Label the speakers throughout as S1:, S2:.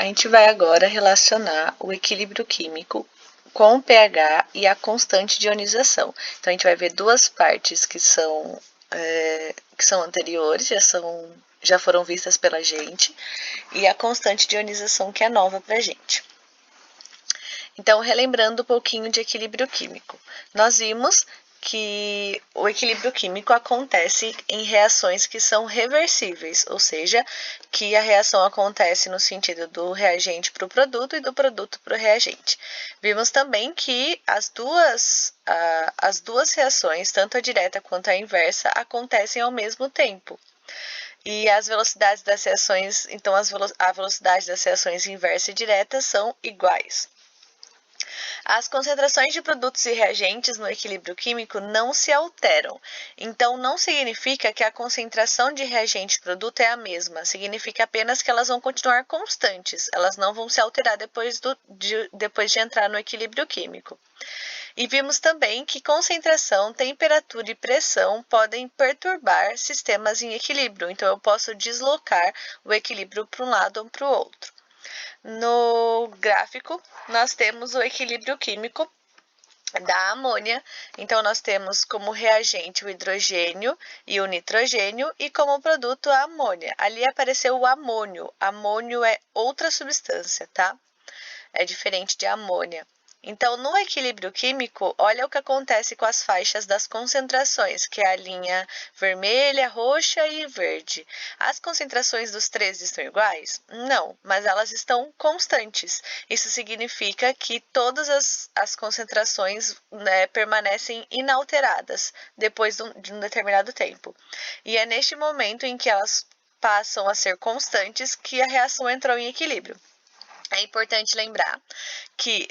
S1: A gente vai agora relacionar o equilíbrio químico com o pH e a constante de ionização. Então, a gente vai ver duas partes que são anteriores, já foram vistas pela gente, e a constante de ionização que é nova para a gente. Então, relembrando um pouquinho de equilíbrio químico, nós vimos que o equilíbrio químico acontece em reações que são reversíveis, ou seja, que a reação acontece no sentido do reagente para o produto e do produto para o reagente. Vimos também que as duas reações, tanto a direta quanto a inversa, acontecem ao mesmo tempo. E as velocidades das reações, então a velocidade das reações inversa e direta são iguais. As concentrações de produtos e reagentes no equilíbrio químico não se alteram, então não significa que a concentração de reagente e produto é a mesma, significa apenas que elas vão continuar constantes, elas não vão se alterar depois de entrar no equilíbrio químico. E vimos também que concentração, temperatura e pressão podem perturbar sistemas em equilíbrio, então eu posso deslocar o equilíbrio para um lado ou para o outro. No gráfico, nós temos o equilíbrio químico da amônia. Então, nós temos como reagente o hidrogênio e o nitrogênio e como produto a amônia. Ali apareceu o amônio. Amônio é outra substância, tá? É diferente de amônia. Então, no equilíbrio químico, olha o que acontece com as faixas das concentrações, que é a linha vermelha, roxa e verde. As concentrações dos três estão iguais? Não, mas elas estão constantes. Isso significa que todas as concentrações, né, permanecem inalteradas depois de um determinado tempo. E é neste momento em que elas passam a ser constantes que a reação entrou em equilíbrio. É importante lembrar que,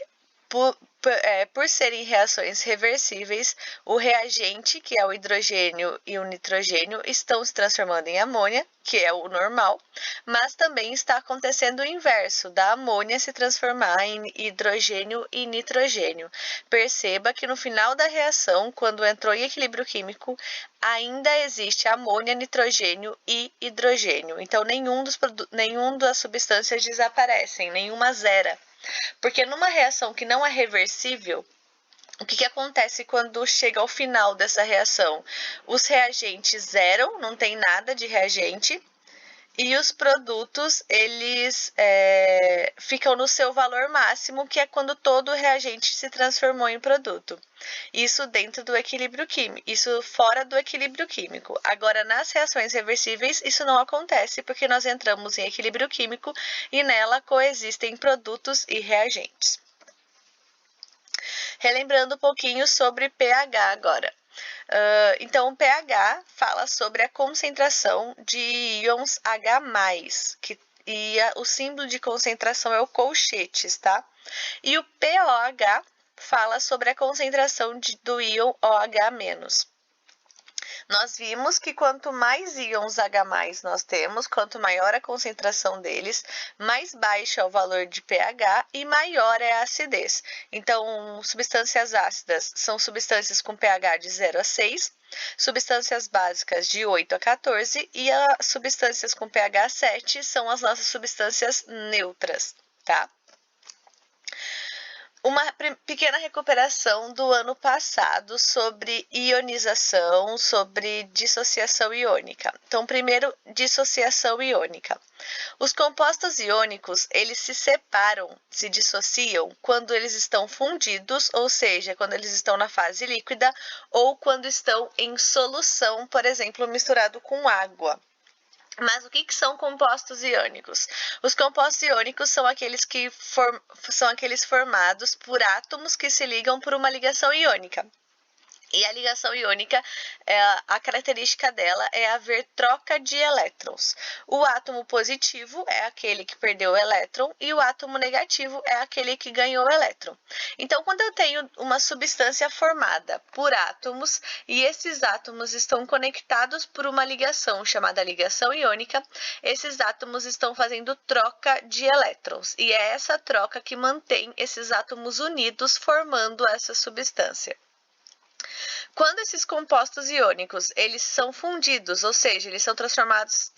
S1: por serem reações reversíveis, o reagente, que é o hidrogênio e o nitrogênio, estão se transformando em amônia, que é o normal, mas também está acontecendo o inverso, da amônia se transformar em hidrogênio e nitrogênio. Perceba que no final da reação, quando entrou em equilíbrio químico, ainda existe amônia, nitrogênio e hidrogênio. Então, nenhum das substâncias desaparecem, nenhuma zera. Porque numa reação que não é reversível, o que acontece quando chega ao final dessa reação? Os reagentes zeram, não tem nada de reagente, e os produtos, eles ficam no seu valor máximo, que é quando todo o reagente se transformou em produto. Isso dentro do equilíbrio químico, isso fora do equilíbrio químico. Agora, nas reações reversíveis, isso não acontece, porque nós entramos em equilíbrio químico e nela coexistem produtos e reagentes. Relembrando um pouquinho sobre pH agora. Então, o pH fala sobre a concentração de íons H+, o símbolo de concentração é o colchetes, tá? E o pOH fala sobre a concentração do íon OH-. Nós vimos que quanto mais íons H+ nós temos, quanto maior a concentração deles, mais baixo é o valor de pH e maior é a acidez. Então, substâncias ácidas são substâncias com pH de 0 a 6, substâncias básicas de 8 a 14 e as substâncias com pH 7 são as nossas substâncias neutras, tá? Uma pequena recuperação do ano passado sobre ionização, sobre dissociação iônica. Então, primeiro, dissociação iônica. Os compostos iônicos, eles se separam, se dissociam quando eles estão fundidos, ou seja, quando eles estão na fase líquida ou quando estão em solução, por exemplo, misturado com água. Mas o que são compostos iônicos? Os compostos iônicos são aqueles formados por átomos que se ligam por uma ligação iônica. E a ligação iônica, a característica dela é haver troca de elétrons. O átomo positivo é aquele que perdeu o elétron e o átomo negativo é aquele que ganhou o elétron. Então, quando eu tenho uma substância formada por átomos e esses átomos estão conectados por uma ligação chamada ligação iônica, esses átomos estão fazendo troca de elétrons. E é essa troca que mantém esses átomos unidos formando essa substância. Quando esses compostos iônicos eles são fundidos, ou seja, eles são transformados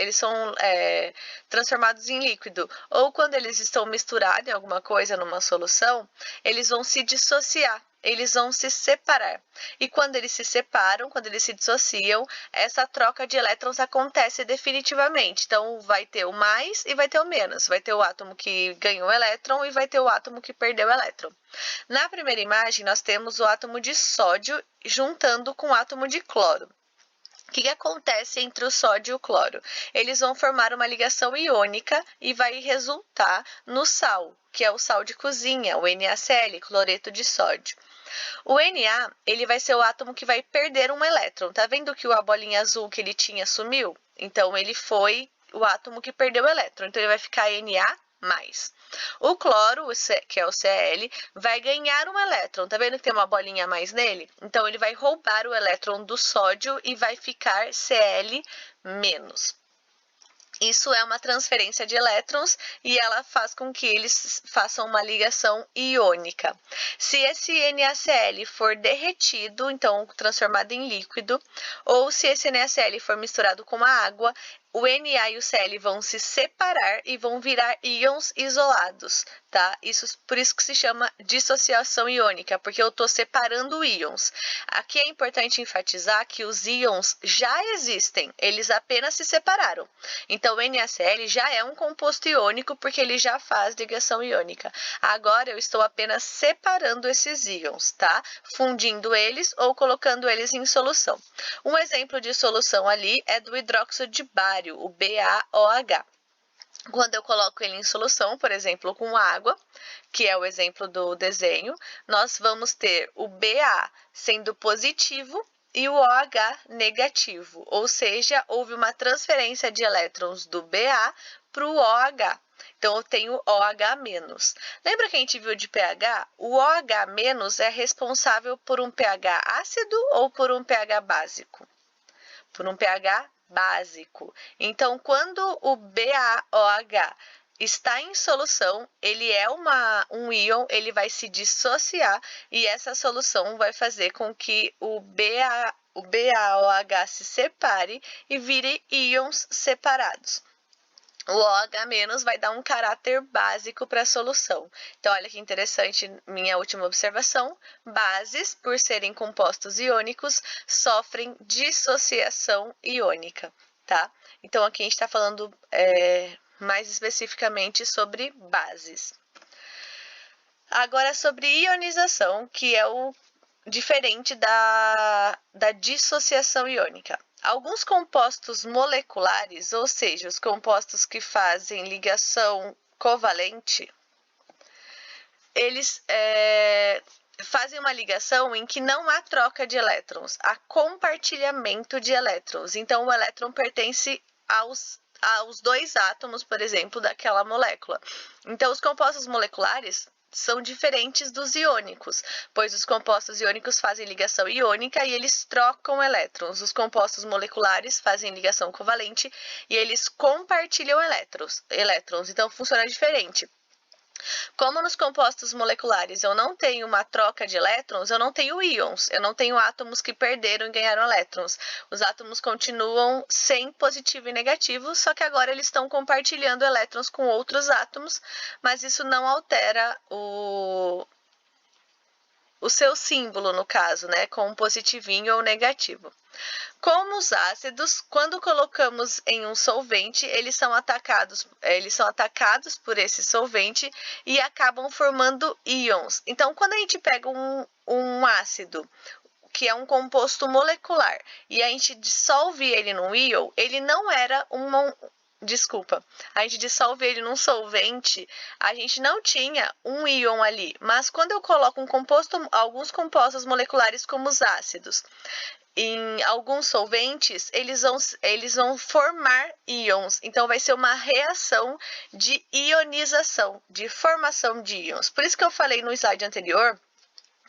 S1: em líquido, ou quando eles estão misturados em alguma coisa numa solução, eles vão se dissociar. Eles vão se separar. E quando eles se separam, quando eles se dissociam, essa troca de elétrons acontece definitivamente. Então, vai ter o mais e vai ter o menos. Vai ter o átomo que ganhou o elétron e vai ter o átomo que perdeu o elétron. Na primeira imagem, nós temos o átomo de sódio juntando com o átomo de cloro. O que acontece entre o sódio e o cloro? Eles vão formar uma ligação iônica e vai resultar no sal, que é o sal de cozinha, o NaCl, cloreto de sódio. O Na, ele vai ser o átomo que vai perder um elétron. Tá vendo que a bolinha azul que ele tinha sumiu? Então, ele foi o átomo que perdeu o elétron. Então, ele vai ficar Na+. O cloro, que é o Cl, vai ganhar um elétron. Tá vendo que tem uma bolinha a mais nele? Então, ele vai roubar o elétron do sódio e vai ficar Cl-. Isso é uma transferência de elétrons e ela faz com que eles façam uma ligação iônica. Se esse NaCl for derretido, então transformado em líquido, ou se esse NaCl for misturado com a água, o Na e o Cl vão se separar e vão virar íons isolados, tá? Por isso que se chama dissociação iônica, porque eu estou separando íons. Aqui é importante enfatizar que os íons já existem, eles apenas se separaram. Então, o NaCl já é um composto iônico porque ele já faz ligação iônica. Agora, eu estou apenas separando esses íons, tá? Fundindo eles ou colocando eles em solução. Um exemplo de solução ali é do hidróxido de bário, o BaOH. Quando eu coloco ele em solução, por exemplo, com água, que é o exemplo do desenho, nós vamos ter o Ba sendo positivo e o OH negativo, ou seja, houve uma transferência de elétrons do Ba para o OH. Então, eu tenho OH-. Lembra que a gente viu de pH? O OH- é responsável por um pH ácido ou por um pH básico? Por um pH básico. Então, quando o BaOH está em solução, ele é um íon, ele vai se dissociar e essa solução vai fazer com que o BaOH se separe e vire íons separados. O OH- vai dar um caráter básico para a solução. Então, olha que interessante, minha última observação. Bases, por serem compostos iônicos, sofrem dissociação iônica, tá? Então, aqui a gente está falando mais especificamente sobre bases. Agora, sobre ionização, que é o diferente da dissociação iônica. Alguns compostos moleculares, ou seja, os compostos que fazem ligação covalente, eles fazem uma ligação em que não há troca de elétrons, há compartilhamento de elétrons. Então, o elétron pertence aos dois átomos, por exemplo, daquela molécula. Então, os compostos moleculares são diferentes dos iônicos, pois os compostos iônicos fazem ligação iônica e eles trocam elétrons. Os compostos moleculares fazem ligação covalente e eles compartilham elétrons. Então, funciona diferente. Como nos compostos moleculares eu não tenho uma troca de elétrons, eu não tenho íons, eu não tenho átomos que perderam e ganharam elétrons. Os átomos continuam sem positivo e negativo, só que agora eles estão compartilhando elétrons com outros átomos, mas isso não altera o seu símbolo, no caso, né, com um positivinho ou negativo. Como os ácidos, quando colocamos em um solvente, eles são atacados por esse solvente e acabam formando íons. Então, quando a gente pega um ácido, que é um composto molecular, e a gente dissolve ele num íon, ele não era a gente dissolve ele num solvente, a gente não tinha um íon ali, mas quando eu coloco alguns compostos moleculares como os ácidos, em alguns solventes, eles vão formar íons. Então, vai ser uma reação de ionização, de formação de íons. Por isso que eu falei no slide anterior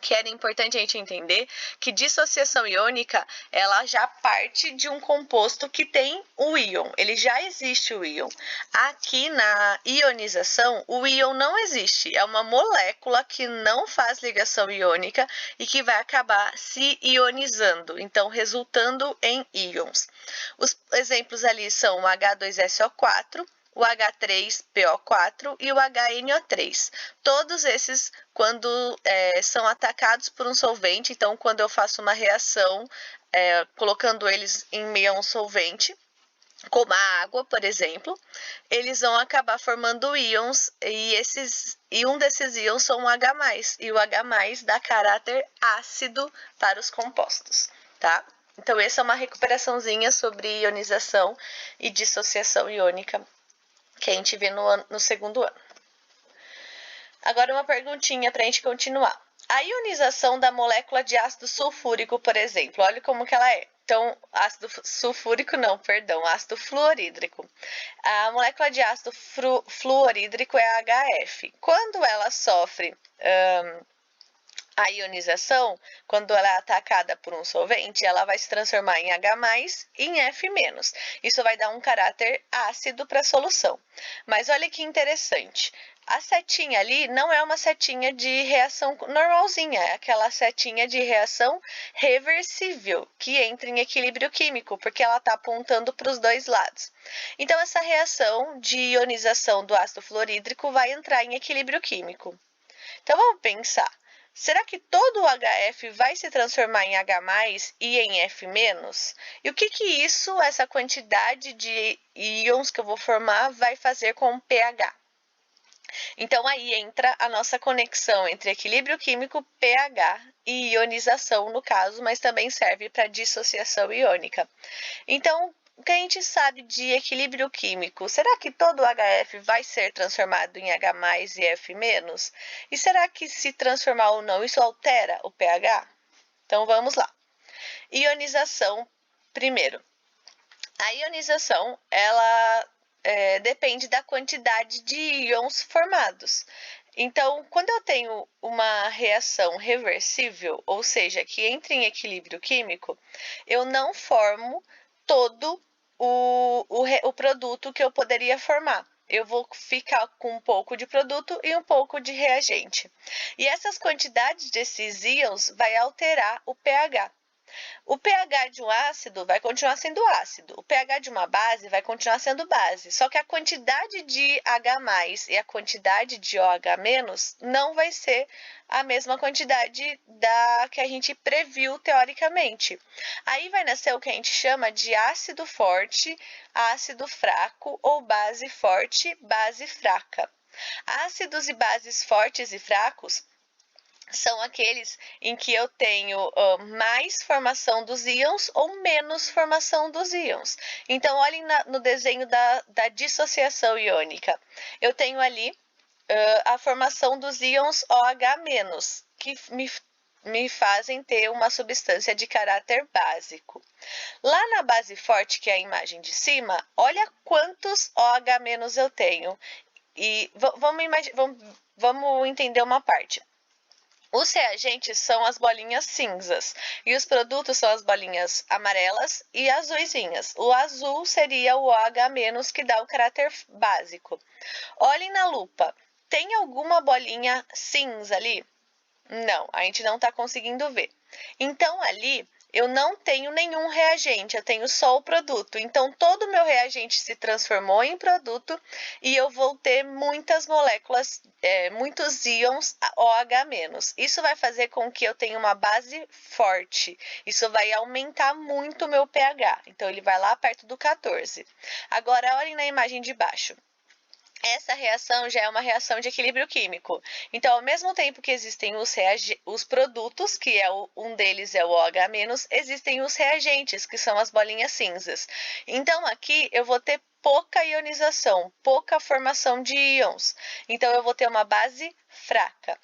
S1: que era importante a gente entender que dissociação iônica, ela já parte de um composto que tem o íon, ele já existe o íon. Aqui na ionização, o íon não existe, é uma molécula que não faz ligação iônica e que vai acabar se ionizando, então resultando em íons. Os exemplos ali são o H2SO4, o H3PO4 e o HNO3. Todos esses, quando são atacados por um solvente, então quando eu faço uma reação colocando eles em meio a um solvente, como a água, por exemplo, eles vão acabar formando íons e um desses íons são o H+, e o H+ dá caráter ácido para os compostos, tá? Então, essa é uma recuperaçãozinha sobre ionização e dissociação iônica que a gente vê no segundo ano. Agora uma perguntinha para a gente continuar. A ionização da molécula de ácido sulfúrico, por exemplo, olha como que ela é. Então, ácido sulfúrico não, perdão, ácido fluorídrico. A molécula de ácido fluorídrico é HF. Quando ela sofre a ionização, quando ela é atacada por um solvente, ela vai se transformar em H+, e em F-. Isso vai dar um caráter ácido para a solução. Mas olha que interessante. A setinha ali não é uma setinha de reação normalzinha, é aquela setinha de reação reversível, que entra em equilíbrio químico, porque ela está apontando para os dois lados. Então, essa reação de ionização do ácido fluorídrico vai entrar em equilíbrio químico. Então, vamos pensar. Será que todo o HF vai se transformar em H+ e em F-? E o que isso, essa quantidade de íons que eu vou formar, vai fazer com o pH? Então, aí entra a nossa conexão entre equilíbrio químico, pH e ionização, no caso, mas também serve para dissociação iônica. Então, o que a gente sabe de equilíbrio químico? Será que todo HF vai ser transformado em H+ e F-? E será que se transformar ou não, isso altera o pH? Então, vamos lá. Ionização, primeiro. A ionização, ela depende da quantidade de íons formados. Então, quando eu tenho uma reação reversível, ou seja, que entra em equilíbrio químico, eu não formo todo o produto que eu poderia formar. Eu vou ficar com um pouco de produto e um pouco de reagente. E essas quantidades desses íons vai alterar o pH. O pH de um ácido vai continuar sendo ácido, o pH de uma base vai continuar sendo base, só que a quantidade de H+ e a quantidade de OH- não vai ser a mesma quantidade da que a gente previu teoricamente. Aí vai nascer o que a gente chama de ácido forte, ácido fraco ou base forte, base fraca. Ácidos e bases fortes e fracos são aqueles em que eu tenho mais formação dos íons ou menos formação dos íons. Então, olhem no desenho da dissociação iônica. Eu tenho ali a formação dos íons OH-, que me fazem ter uma substância de caráter básico. Lá na base forte, que é a imagem de cima, olha quantos OH- eu tenho. E vamos entender uma parte. Os reagentes são as bolinhas cinzas e os produtos são as bolinhas amarelas e azuisinhas. O azul seria o OH- que dá o caráter básico. Olhem na lupa. Tem alguma bolinha cinza ali? Não, a gente não está conseguindo ver. Então, ali eu não tenho nenhum reagente, eu tenho só o produto. Então, todo o meu reagente se transformou em produto e eu vou ter muitas moléculas, muitos íons OH-. Isso vai fazer com que eu tenha uma base forte. Isso vai aumentar muito o meu pH. Então, ele vai lá perto do 14. Agora, olhem na imagem de baixo. Essa reação já é uma reação de equilíbrio químico. Então, ao mesmo tempo que existem os produtos, que um deles é o OH-, existem os reagentes, que são as bolinhas cinzas. Então, aqui eu vou ter pouca ionização, pouca formação de íons. Então, eu vou ter uma base fraca.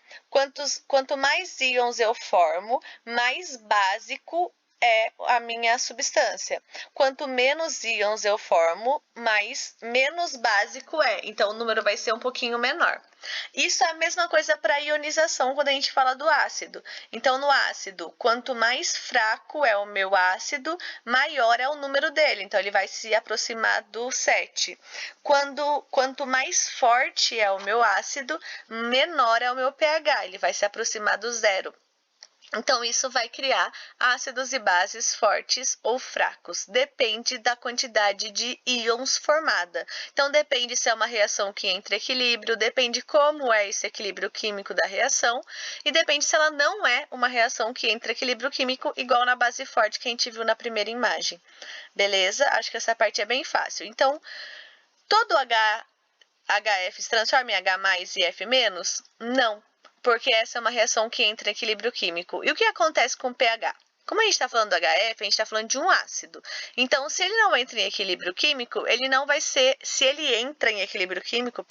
S1: Quanto mais íons eu formo, mais básico é a minha substância. Quanto menos íons eu formo, menos básico é. Então, o número vai ser um pouquinho menor. Isso é a mesma coisa para ionização quando a gente fala do ácido. Então, no ácido, quanto mais fraco é o meu ácido, maior é o número dele. Então, ele vai se aproximar do 7. Quanto mais forte é o meu ácido, menor é o meu pH. Ele vai se aproximar do 0. Então, isso vai criar ácidos e bases fortes ou fracos. Depende da quantidade de íons formada. Então, depende se é uma reação que entra em equilíbrio, depende como é esse equilíbrio químico da reação, e depende se ela não é uma reação que entra em equilíbrio químico, igual na base forte que a gente viu na primeira imagem. Beleza? Acho que essa parte é bem fácil. Então, todo HF se transforma em H+ e F-? Não, porque essa é uma reação que entra em equilíbrio químico. E o que acontece com o pH? Como a gente está falando do HF, a gente está falando de um ácido. Então, se ele não entra em equilíbrio químico, ele não vai ser, se ele entra em equilíbrio químico,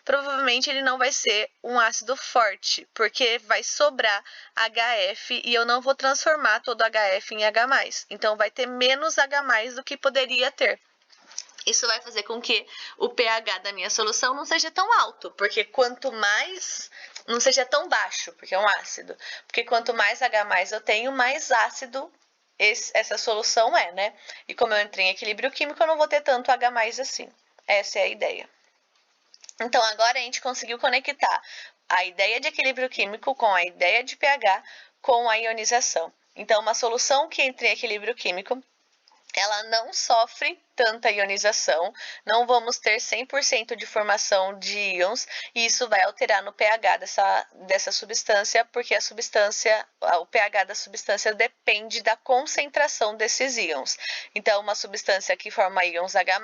S1: provavelmente ele não vai ser um ácido forte, porque vai sobrar HF e eu não vou transformar todo HF em H+. Então, vai ter menos H+ do que poderia ter. Isso vai fazer com que o pH da minha solução não seja tão alto, porque quanto mais... Não seja tão baixo, porque é um ácido. Porque quanto mais H+ eu tenho, mais ácido essa solução é, né? E como eu entrei em equilíbrio químico, eu não vou ter tanto H+ assim. Essa é a ideia. Então, agora a gente conseguiu conectar a ideia de equilíbrio químico com a ideia de pH com a ionização. Então, uma solução que entra em equilíbrio químico, ela não sofre tanta ionização, não vamos ter 100% de formação de íons, e isso vai alterar no pH dessa substância, porque o pH da substância depende da concentração desses íons. Então, uma substância que forma íons H+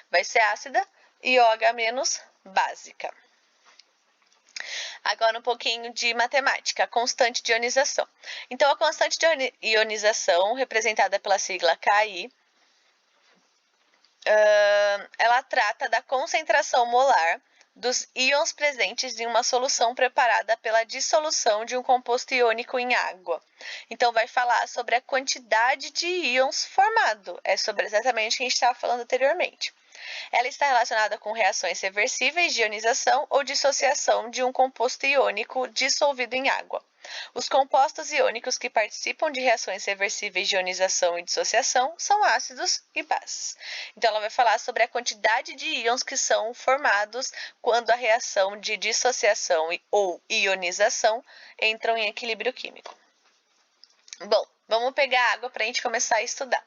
S1: vai ser ácida e OH- básica. Agora um pouquinho de matemática, a constante de ionização. Então, a constante de ionização, representada pela sigla Ki, ela trata da concentração molar dos íons presentes em uma solução preparada pela dissolução de um composto iônico em água. Então, vai falar sobre a quantidade de íons formado. É sobre exatamente o que a gente estava falando anteriormente. Ela está relacionada com reações reversíveis de ionização ou dissociação de um composto iônico dissolvido em água. Os compostos iônicos que participam de reações reversíveis de ionização e dissociação são ácidos e bases. Então, ela vai falar sobre a quantidade de íons que são formados quando a reação de dissociação ou ionização entram em equilíbrio químico. Bom, vamos pegar água para a gente começar a estudar.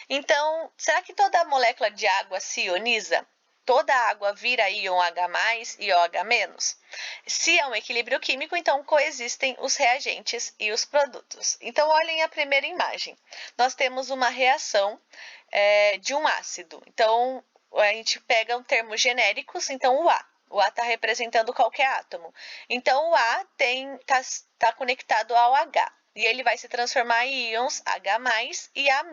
S1: Então, será que toda molécula de água se ioniza? Toda água vira íon H+ e OH-? Se é um equilíbrio químico, então coexistem os reagentes e os produtos. Então, olhem a primeira imagem. Nós temos uma reação de um ácido. Então, a gente pega termos genéricos, então o A. O A está representando qualquer átomo. Então, o A está conectado ao H. E ele vai se transformar em íons H+ e A-.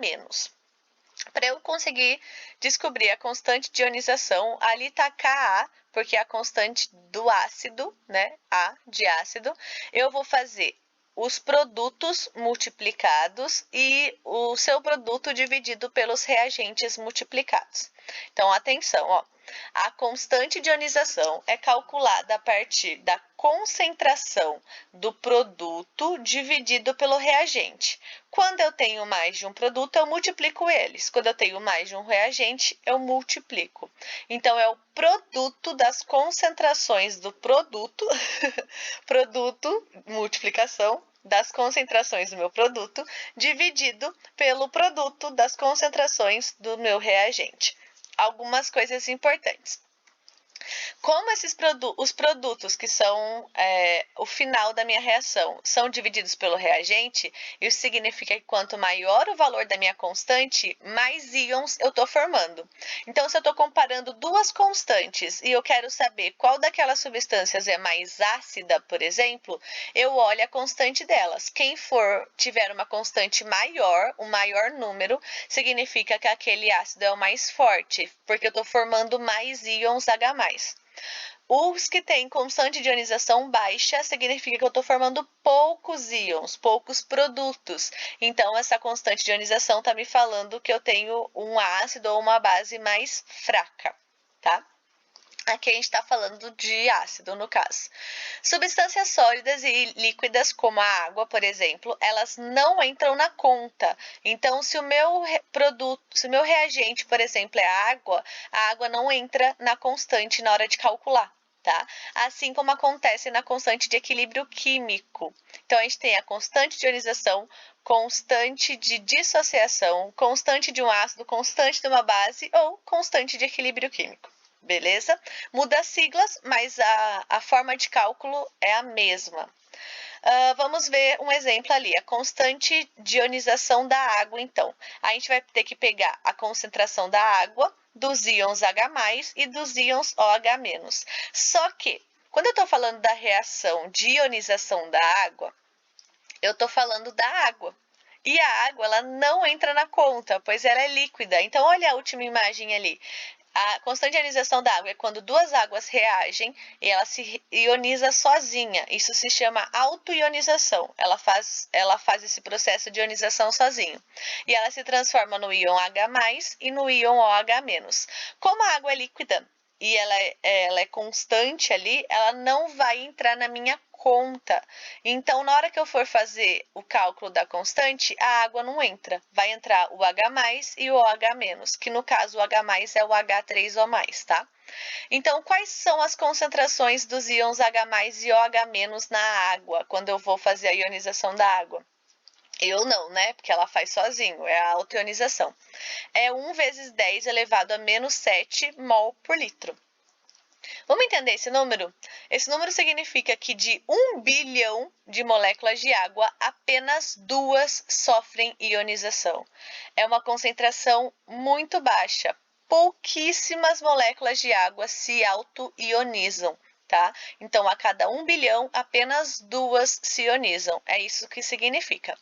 S1: Para eu conseguir descobrir a constante de ionização, ali está Ka, porque é a constante do ácido, né? A de ácido. Eu vou fazer os produtos multiplicados e o seu produto dividido pelos reagentes multiplicados. Então, atenção, ó. A constante de ionização é calculada a partir da concentração do produto dividido pelo reagente. Quando eu tenho mais de um produto, eu multiplico eles. Quando eu tenho mais de um reagente, eu multiplico. Então, é o produto das concentrações do produto, multiplicação, das concentrações do meu produto, dividido pelo produto das concentrações do meu reagente. Algumas coisas importantes. Como os produtos que são o final da minha reação são divididos pelo reagente, isso significa que quanto maior o valor da minha constante, mais íons eu estou formando. Então, se eu estou comparando duas constantes e eu quero saber qual daquelas substâncias é mais ácida, por exemplo, eu olho a constante delas. Quem tiver uma constante maior, um maior número, significa que aquele ácido é o mais forte, porque eu estou formando mais íons H+. Os que têm constante de ionização baixa significa que eu estou formando poucos íons, poucos produtos. Então, essa constante de ionização está me falando que eu tenho um ácido ou uma base mais fraca, tá? Aqui a gente está falando de ácido, no caso. Substâncias sólidas e líquidas, como a água, por exemplo, elas não entram na conta. Então, se o meu reagente, por exemplo, é a água não entra na constante na hora de calcular. Tá? Assim como acontece na constante de equilíbrio químico. Então, a gente tem a constante de ionização, constante de dissociação, constante de um ácido, constante de uma base ou constante de equilíbrio químico. Beleza? Muda as siglas, mas a forma de cálculo é a mesma. Vamos ver um exemplo ali, a constante de ionização da água, então. A gente vai ter que pegar a concentração da água, dos íons H+, e dos íons OH-. Só que, quando eu estou falando da reação de ionização da água, eu estou falando da água. E a água, ela não entra na conta, pois ela é líquida. Então, olha a última imagem ali. A constante de ionização da água é quando duas águas reagem e ela se ioniza sozinha. Isso se chama autoionização. Ela faz esse processo de ionização sozinho. E ela se transforma no íon H+ e no íon OH-. Como a água é líquida e ela é constante ali, ela não vai entrar na minha conta. Então, na hora que eu for fazer o cálculo da constante, a água não entra. Vai entrar o H+ e o OH-, que no caso o H+ é o H3O+, tá? Então, quais são as concentrações dos íons H+ e OH- na água, quando eu vou fazer a ionização da água? Eu não, né? Porque ela faz sozinho, é a autoionização. É 1 vezes 10 elevado a menos 7 mol por litro. Vamos entender esse número? Esse número significa que de 1 bilhão de moléculas de água, apenas 2 sofrem ionização. É uma concentração muito baixa. Pouquíssimas moléculas de água se auto-ionizam. Tá? Então, a cada 1 bilhão, apenas 2 se ionizam. É isso que significa.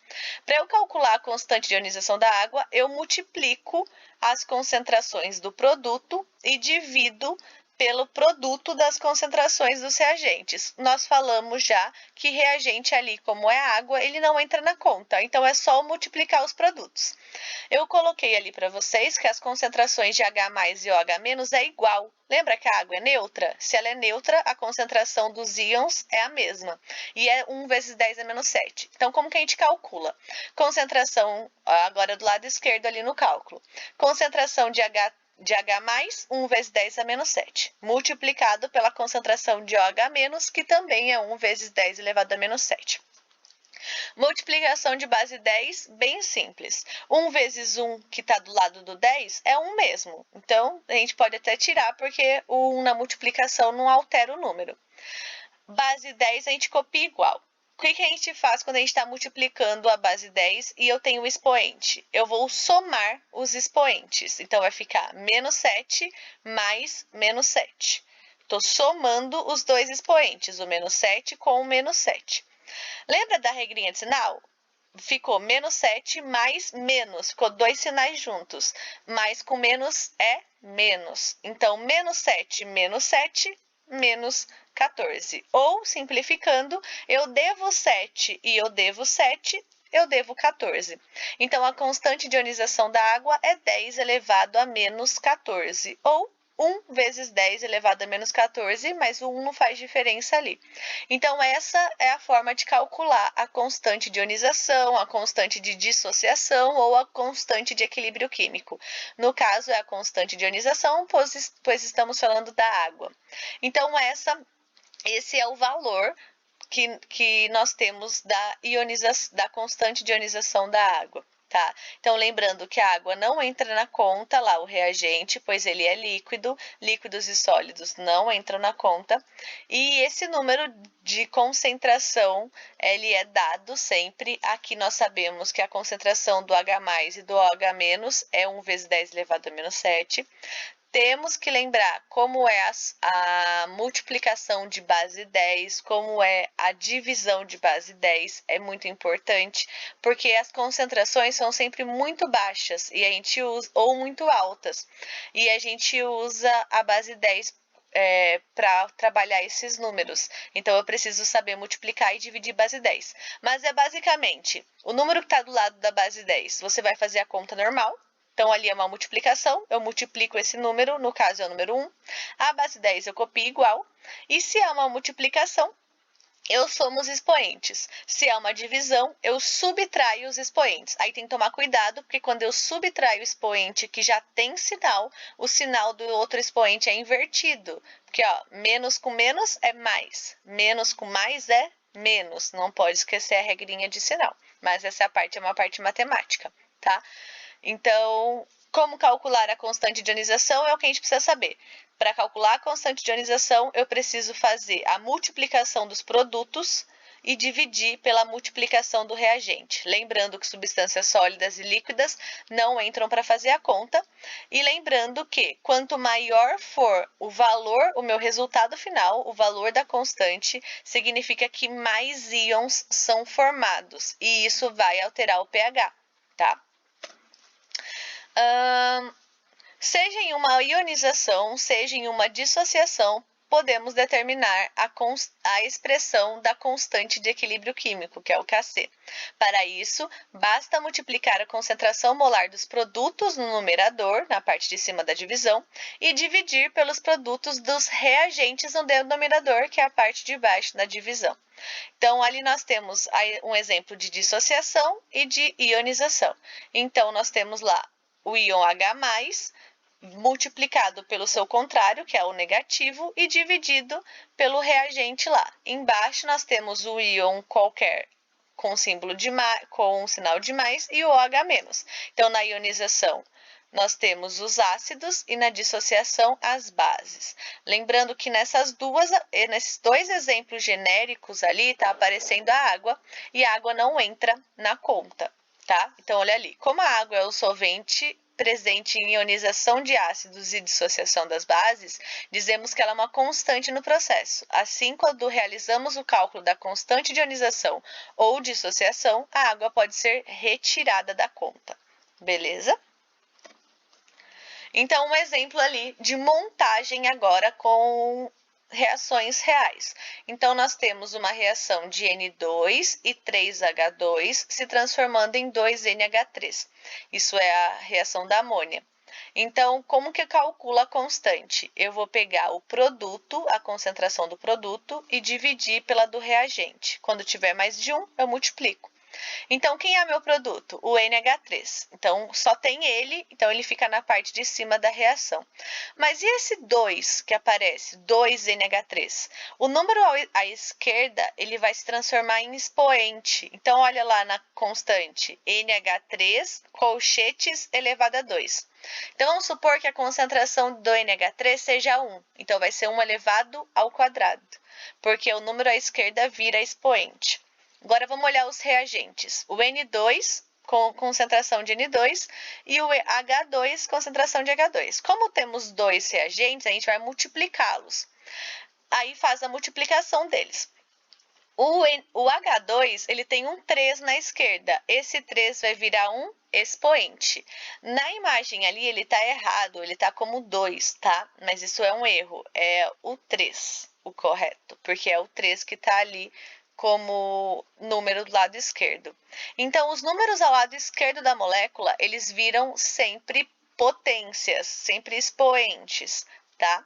S1: Para eu calcular a constante de ionização da água, eu multiplico as concentrações do produto e divido pelo produto das concentrações dos reagentes. Nós falamos já que reagente ali, como é água, ele não entra na conta, então é só multiplicar os produtos. Eu coloquei ali para vocês que as concentrações de H+ e OH- é igual. Lembra que a água é neutra? Se ela é neutra, a concentração dos íons é a mesma. E é 1 vezes 10 a menos 7. Então, como que a gente calcula? Concentração, agora do lado esquerdo ali no cálculo. Concentração de H+, 1 vezes 10 a menos 7, multiplicado pela concentração de OH-, que também é 1 vezes 10 elevado a menos 7. Multiplicação de base 10, bem simples. 1 vezes 1, que está do lado do 10, é 1 mesmo. Então, a gente pode até tirar, porque o 1 na multiplicação não altera o número. Base 10, a gente copia igual. O que a gente faz quando a gente está multiplicando a base 10 e eu tenho o expoente? Eu vou somar os expoentes. Então, vai ficar menos 7 mais menos 7. Estou somando os dois expoentes, o menos 7 com o menos 7. Lembra da regrinha de sinal? Ficou menos 7 mais menos. Ficou dois sinais juntos. Mais com menos é menos. Então, menos 7 menos 14. Ou, simplificando, eu devo 7 e eu devo 7, eu devo 14. Então, a constante de ionização da água é 10 elevado a menos 14. Ou 1 vezes 10 elevado a menos 14, mas o 1 não faz diferença ali. Então, essa é a forma de calcular a constante de ionização, a constante de dissociação ou a constante de equilíbrio químico. No caso, é a constante de ionização, pois estamos falando da água. Então, esse é o valor que nós temos da constante de ionização da água. Tá? Então, lembrando que a água não entra na conta, lá o reagente, pois ele é líquido, líquidos e sólidos não entram na conta. E esse número de concentração, ele é dado sempre. Aqui nós sabemos que a concentração do H+ e do OH- é 1 vezes 10 elevado a menos 7. Temos que lembrar como é a multiplicação de base 10, como é a divisão de base 10, é muito importante, porque as concentrações são sempre muito baixas e a gente usa, ou muito altas, e a gente usa a base 10 para trabalhar esses números. Então, eu preciso saber multiplicar e dividir base 10. Mas é basicamente, o número que está do lado da base 10, você vai fazer a conta normal. Então, ali é uma multiplicação, eu multiplico esse número, no caso é o número 1. A base 10 eu copio igual. E se é uma multiplicação, eu somo os expoentes. Se é uma divisão, eu subtraio os expoentes. Aí tem que tomar cuidado, porque quando eu subtraio o expoente que já tem sinal, o sinal do outro expoente é invertido. Porque, ó, menos com menos é mais. Menos com mais é menos. Não pode esquecer a regrinha de sinal. Mas essa parte é uma parte matemática, tá? Então, como calcular a constante de ionização é o que a gente precisa saber. Para calcular a constante de ionização, eu preciso fazer a multiplicação dos produtos e dividir pela multiplicação do reagente. Lembrando que substâncias sólidas e líquidas não entram para fazer a conta. E lembrando que quanto maior for o valor, o meu resultado final, o valor da constante, significa que mais íons são formados. E isso vai alterar o pH, tá? Seja em uma ionização, seja em uma dissociação, podemos determinar a expressão da constante de equilíbrio químico, que é o Kc. Para isso, basta multiplicar a concentração molar dos produtos no numerador, na parte de cima da divisão, e dividir pelos produtos dos reagentes no denominador, que é a parte de baixo da divisão. Então, ali nós temos um exemplo de dissociação e de ionização. Então, nós temos lá o íon H+, multiplicado pelo seu contrário, que é o negativo, e dividido pelo reagente lá. Embaixo nós temos o íon qualquer com símbolo de com sinal de mais e o OH-. Então, na ionização, nós temos os ácidos e na dissociação as bases. Lembrando que nesses dois exemplos genéricos ali está aparecendo a água e a água não entra na conta, tá? Então, olha ali, como a água é o solvente presente em ionização de ácidos e dissociação das bases, dizemos que ela é uma constante no processo. Assim, quando realizamos o cálculo da constante de ionização ou dissociação, a água pode ser retirada da conta. Beleza? Então, um exemplo ali de montagem agora com reações reais. Então, nós temos uma reação de N2 e 3H2 se transformando em 2NH3. Isso é a reação da amônia. Então, como que calcula a constante? Eu vou pegar o produto, a concentração do produto, e dividir pela do reagente. Quando tiver mais de um, eu multiplico. Então, quem é meu produto? O NH3. Então, só tem ele, então ele fica na parte de cima da reação. Mas e esse 2 que aparece? 2NH3. O número à esquerda, ele vai se transformar em expoente. Então, olha lá na constante, NH3, colchetes elevado a 2. Então, vamos supor que a concentração do NH3 seja 1. Então, vai ser 1 elevado ao quadrado, porque o número à esquerda vira expoente. Agora, vamos olhar os reagentes. O N2, com concentração de N2, e o H2, concentração de H2. Como temos dois reagentes, a gente vai multiplicá-los. Aí, faz a multiplicação deles. O H2, ele tem um 3 na esquerda. Esse 3 vai virar um expoente. Na imagem ali, ele está errado, ele está como 2, tá? Mas isso é um erro, é o 3, o correto, porque é o 3 que está ali como número do lado esquerdo. Então, os números ao lado esquerdo da molécula, eles viram sempre potências, sempre expoentes, tá?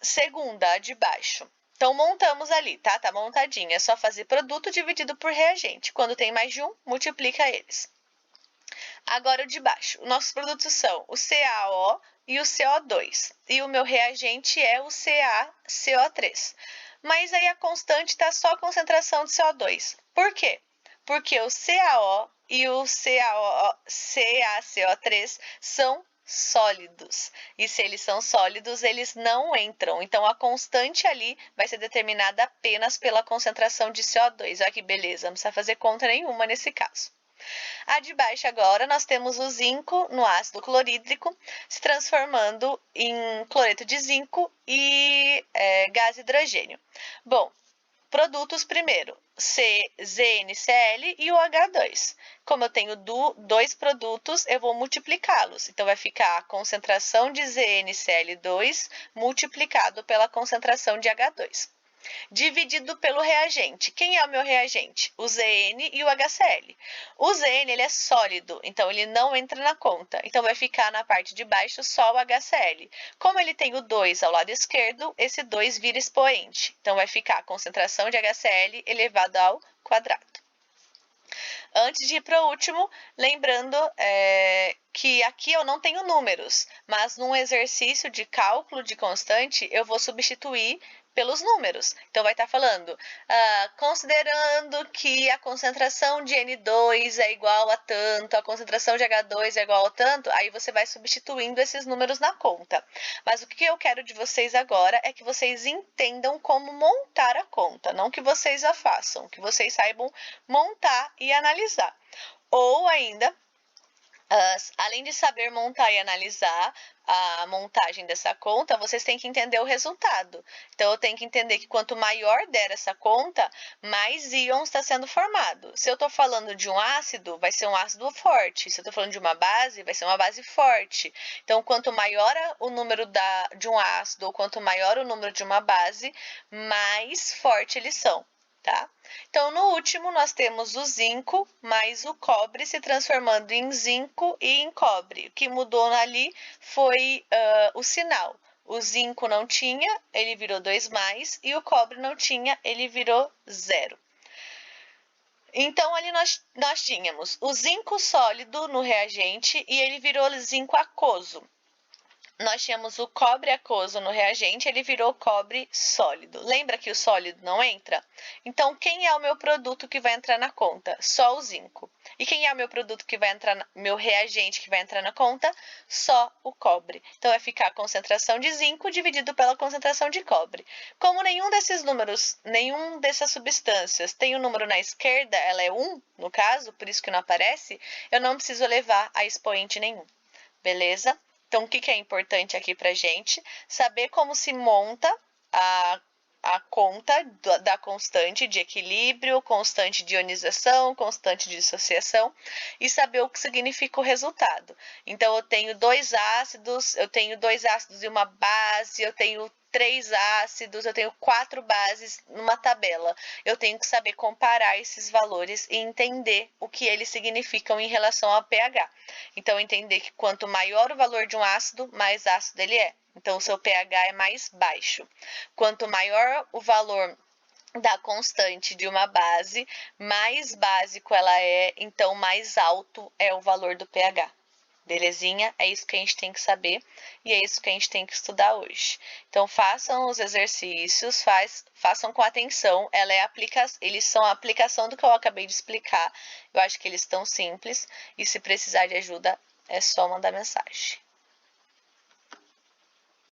S1: Segunda, a de baixo. Então, montamos ali, tá? Tá montadinha. É só fazer produto dividido por reagente. Quando tem mais de um, multiplica eles. Agora, o de baixo. Nossos produtos são o CaO e o CO2. E o meu reagente é o CaCO3. Mas aí a constante está só a concentração de CO2. Por quê? Porque o CaO e o CaCO3 são sólidos. E se eles são sólidos, eles não entram. Então, a constante ali vai ser determinada apenas pela concentração de CO2. Olha que beleza, não precisa fazer conta nenhuma nesse caso. A de baixo agora, nós temos o zinco no ácido clorídrico, se transformando em cloreto de zinco e gás hidrogênio. Bom, produtos primeiro, ZnCl e o H2. Como eu tenho dois produtos, eu vou multiplicá-los. Então, vai ficar a concentração de ZnCl2 multiplicado pela concentração de H2. Dividido pelo reagente. Quem é o meu reagente? O Zn e o HCl. O Zn ele é sólido, então ele não entra na conta. Então vai ficar na parte de baixo só o HCl. Como ele tem o 2 ao lado esquerdo, esse 2 vira expoente. Então vai ficar a concentração de HCl elevado ao quadrado. Antes de ir para o último, lembrando que aqui eu não tenho números, mas num exercício de cálculo de constante, eu vou substituir pelos números. Então, vai estar falando, considerando que a concentração de N2 é igual a tanto, a concentração de H2 é igual a tanto, aí você vai substituindo esses números na conta. Mas o que eu quero de vocês agora é que vocês entendam como montar a conta, não que vocês a façam, que vocês saibam montar e analisar. Ou ainda, além de saber montar e analisar a montagem dessa conta, vocês têm que entender o resultado. Então, eu tenho que entender que quanto maior der essa conta, mais íons está sendo formado. Se eu estou falando de um ácido, vai ser um ácido forte. Se eu estou falando de uma base, vai ser uma base forte. Então, quanto maior o número de um ácido ou quanto maior o número de uma base, mais forte eles são. Tá? Então, no último, nós temos o zinco mais o cobre se transformando em zinco e em cobre. O que mudou ali foi o sinal. O zinco não tinha, ele virou 2+, e o cobre não tinha, ele virou 0. Então, ali nós tínhamos o zinco sólido no reagente e ele virou zinco aquoso. Nós tínhamos o cobre aquoso no reagente, ele virou cobre sólido. Lembra que o sólido não entra? Então, quem é o meu produto que vai entrar na conta? Só o zinco. E quem é o meu produto que vai entrar, meu reagente que vai entrar na conta? Só o cobre. Então, vai ficar a concentração de zinco dividido pela concentração de cobre. Como nenhum desses números, nenhum dessas substâncias tem o número na esquerda, ela é 1, no caso, por isso que não aparece, eu não preciso levar a expoente nenhum. Beleza? Então, o que é importante aqui para a gente? Saber como se monta a conta da constante de equilíbrio, constante de ionização, constante de dissociação e saber o que significa o resultado. Então, eu tenho dois ácidos e uma base, eu tenho 3 ácidos, eu tenho 4 bases numa tabela. Eu tenho que saber comparar esses valores e entender o que eles significam em relação ao pH. Então, entender que quanto maior o valor de um ácido, mais ácido ele é. Então, o seu pH é mais baixo. Quanto maior o valor da constante de uma base, mais básico ela é, então mais alto é o valor do pH. Belezinha? É isso que a gente tem que saber e é isso que a gente tem que estudar hoje. Então, façam os exercícios, façam com atenção. Eles são a aplicação do que eu acabei de explicar. Eu acho que eles estão simples e se precisar de ajuda, é só mandar mensagem.